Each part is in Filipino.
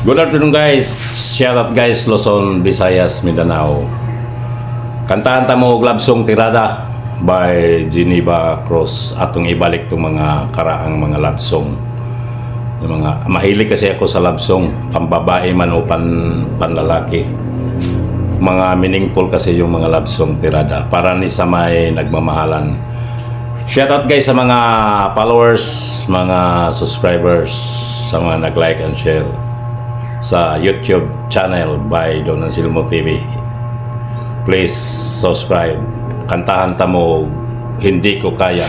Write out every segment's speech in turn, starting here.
Good afternoon guys. Shout out guys, Luzon, Visayas, Mindanao. Kantahan ta mo og love song Tirada by Geneva Cruz. Atong ibalik tong mga karaang mga love song. Yung mga mahilig kasi ako sa love song, pambabae man o panlalaki. Mga meaningful kasi yung mga love song Tirada para ni sa may nagmamahalan. Shout out guys sa mga followers, mga subscribers, sa mga nag-like and share sa YouTube channel by Don Anselmo TV. Please subscribe. Kantahan ta mo Hindi Ko Kaya.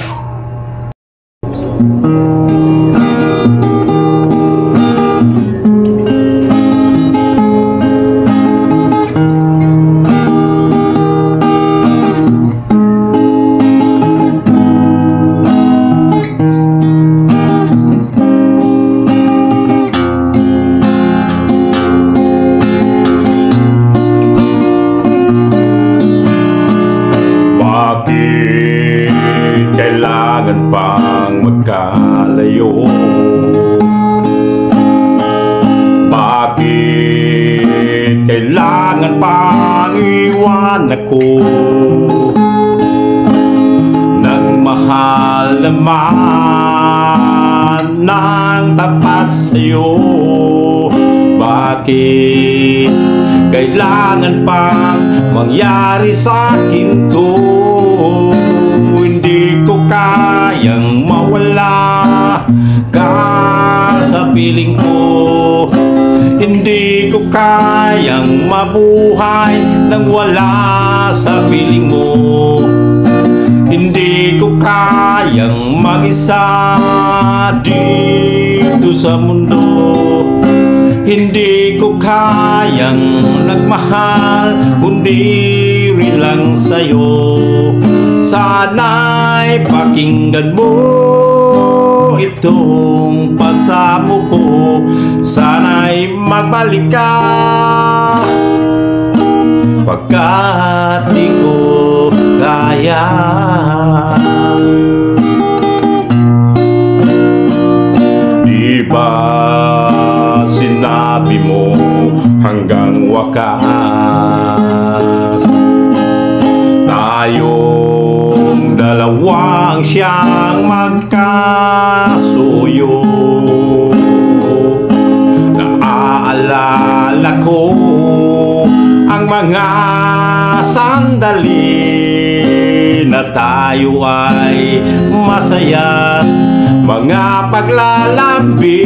Kailangan pang magkalayo? Bakit kailangan pang iwan ako? Nagmahal naman ng tapat sa'yo. Bakit kailangan pang mangyari sa'kin to? Hindi ko kayang mawala ka sa piling ko. Hindi ko kayang mabuhay nang wala sa piling mo. Hindi ko kayang mag-isa dito sa mundo. Hindi ko kayang nagmahal kundi rin lang sa'yo. Sana'y pakinggan mo itong pagsamo ko. Sana'y magbalik ka, pagkat di ko kaya. Di ba sinabi mo hanggang wakas tayong dalawang siyang magkasuyo? Naaalala ko ang mga sandali na tayo ay masaya, mga paglalambing.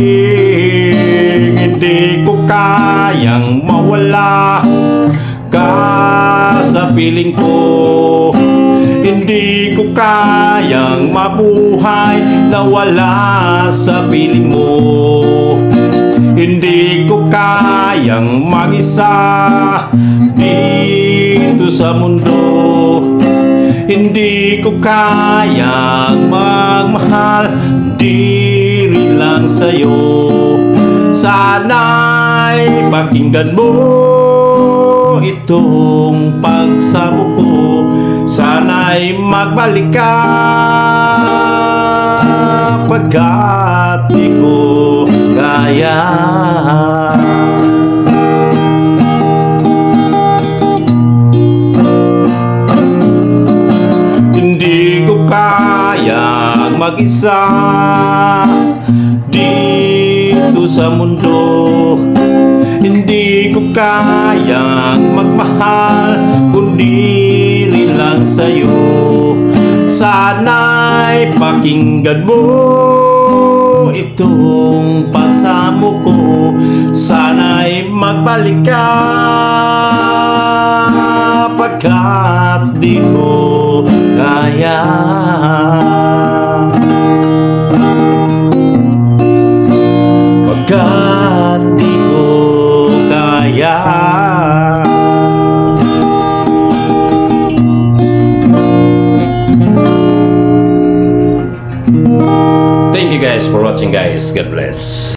Hindi ko kayang mawala ka sa piling ko. Hindi ko kayang mabuhay na wala sa piling mo. Hindi ko kayang mag-isa dito sa mundo. Hindi ko kayang magmahal diri lang sa'yo. Sana'y pakinggan mo itong pagsamo ko. Sana'y magbalik ka, pagkat di ko kaya. Hindi ko kayang mag-isa dito sa mundo. Hindi ko kayang magmahal kundi rin lang sa'yo. Sana'y pakinggan mo itong pagsamo ko. Sana'y magbalik ka, pagkat di ko kaya. Pagkat di ko kaya. Thank you guys for watching guys. God bless.